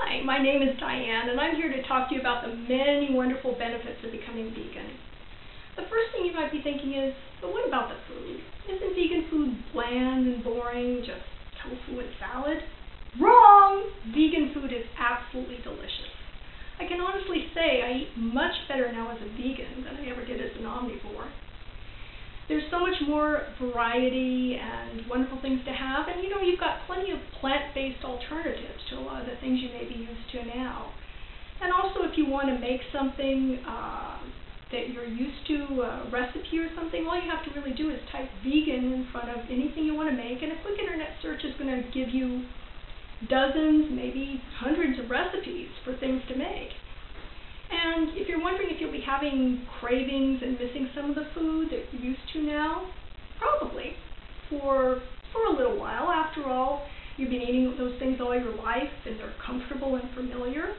Hi, my name is Diane, and I'm here to talk to you about the many wonderful benefits of becoming vegan. The first thing you might be thinking is, but what about the food? Isn't vegan food bland and boring, just tofu and salad? Wrong! Vegan food is absolutely delicious. I can honestly say I eat much better now as a vegan than I ever did as an omnivore. There's so much more variety and wonderful things to have, and you've got plenty of plant-based alternatives to a lot of the things you may be used to now. And also, if you want to make something that you're used to, a recipe or something, all you have to really do is type vegan in front of anything you want to make, and a quick internet search is going to give you dozens, maybe hundreds of recipes for things to make. And if you're wondering if you'll be having cravings and missing some of the food that you're used to now, probably, for a little while. After all, you've been eating those things all your life, and they're comfortable and familiar.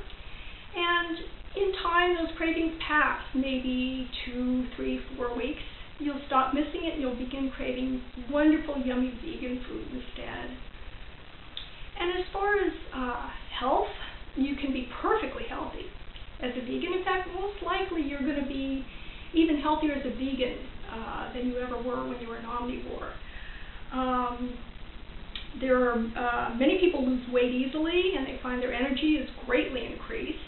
And in time, those cravings pass, maybe 2, 3, 4 weeks. You'll stop missing it, and you'll begin craving wonderful, yummy vegan food instead. And as far as health, you can be perfectly healthy as a vegan. In fact, most likely you're going to be even healthier as a vegan than you ever were when you were an omnivore. Many people lose weight easily, and they find their energy is greatly increased.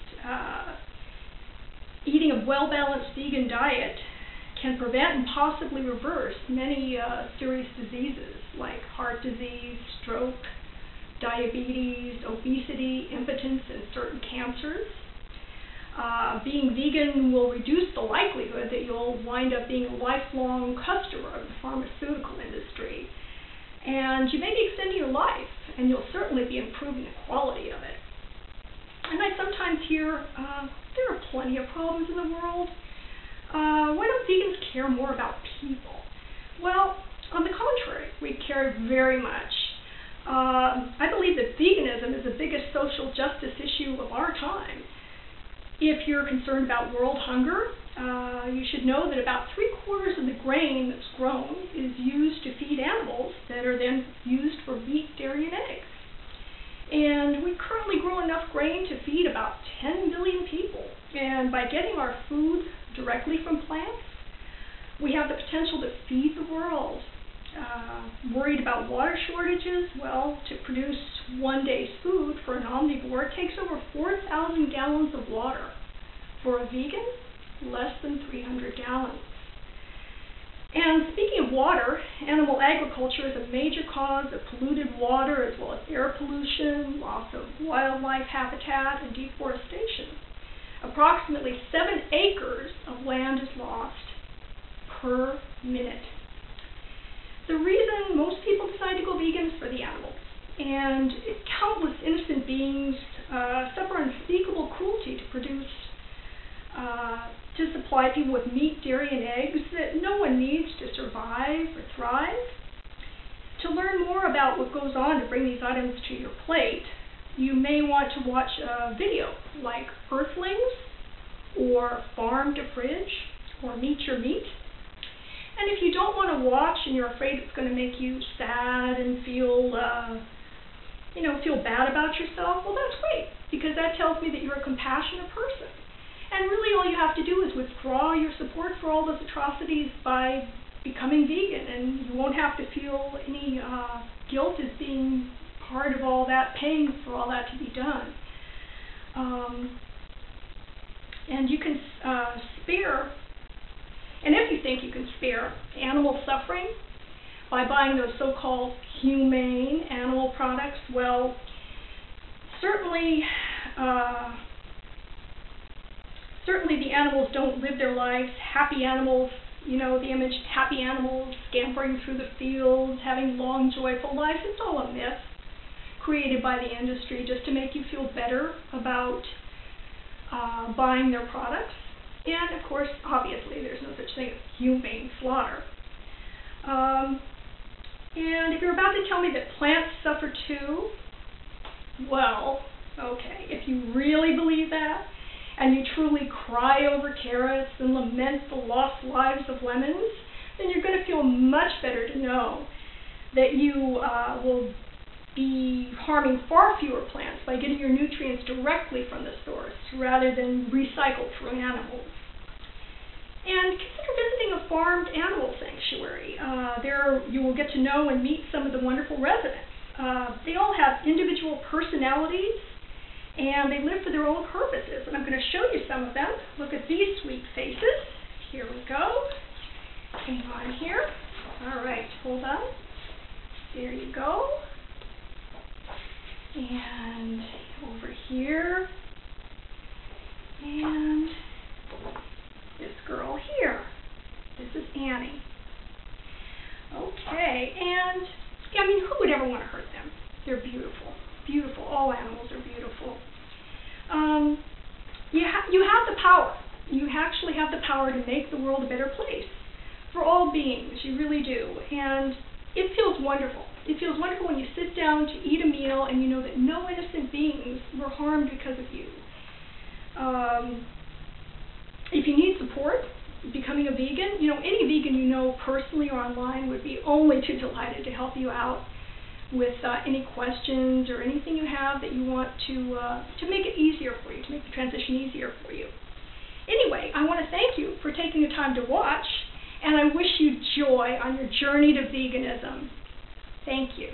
Eating a well-balanced vegan diet can prevent and possibly reverse many serious diseases like heart disease, stroke, diabetes, obesity, impotence, and certain cancers. Being vegan will reduce the likelihood that you'll wind up being a lifelong customer of the pharmaceutical industry. And you may be extending your life, and you'll certainly be improving the quality of it. And I sometimes hear, there are plenty of problems in the world. Why don't vegans care more about people? Well, on the contrary, we care very much. I believe that veganism is the biggest social justice issue of our time. If you're concerned about world hunger, you should know that about 3/4 of the grain that's grown is used to feed animals that are then used for meat, dairy, and eggs. And we currently grow enough grain to feed about 10 billion people. And by getting our food directly from plants, we have the potential to feed the world. Worried about water shortages? Well, to produce one day's food for an omnivore, it takes over 4,000 gallons of water. For a vegan, less than 300 gallons. And speaking of water, animal agriculture is a major cause of polluted water, as well as air pollution, loss of wildlife habitat, and deforestation. Approximately 7 acres of land is lost per minute. The reason most people decide to go vegan is for the animals, and countless innocent beings suffer unspeakable cruelty to supply people with meat, dairy, and eggs that no one needs to survive or thrive. To learn more about what goes on to bring these items to your plate, you may want to watch a video like Earthlings, or Farm to Fridge, or Meet Your Meat. And if you don't want to watch and you're afraid it's going to make you sad and feel bad about yourself, well, that's great, because that tells me that you're a compassionate person. And really all you have to do is withdraw your support for all those atrocities by becoming vegan, and you won't have to feel any guilt as being part of all that, paying for all that to be done. And you can spare, and if you think you can spare animal suffering by buying those so-called humane animal products, well, certainly the animals don't live their lives. Happy animals, the image happy animals scampering through the fields, having long, joyful lives, it's all a myth created by the industry just to make you feel better about buying their products. And of course, obviously, there's no such thing as humane slaughter. And if you're about to tell me that plants suffer too, well, okay, if you really believe that, and you truly cry over carrots and lament the lost lives of lemons, then you're going to feel much better to know that you will be harming far fewer plants by getting your nutrients directly from the source rather than recycled through animals. And consider visiting a farmed animal sanctuary. There you will get to know and meet some of the wonderful residents. They all have individual personalities, and they live for their own purposes. And I'm going to show you some of them. Look at these sweet faces. Here we go. Hang on here. All right, hold on. There you go. And over here. And this girl here. This is Annie. Okay, and I mean, who would ever want to hurt them? They're beautiful. Beautiful. All animals are beautiful. You have the power. You actually have the power to make the world a better place for all beings. You really do. And it feels wonderful. It feels wonderful when you sit down to eat a meal and you know that no innocent beings were harmed because of you. If you need support becoming a vegan, any vegan you know personally or online would be only too delighted to help you out with any questions or anything you have that you want to make it easier for you, to make the transition easier for you. Anyway, I want to thank you for taking the time to watch, and I wish you joy on your journey to veganism. Thank you.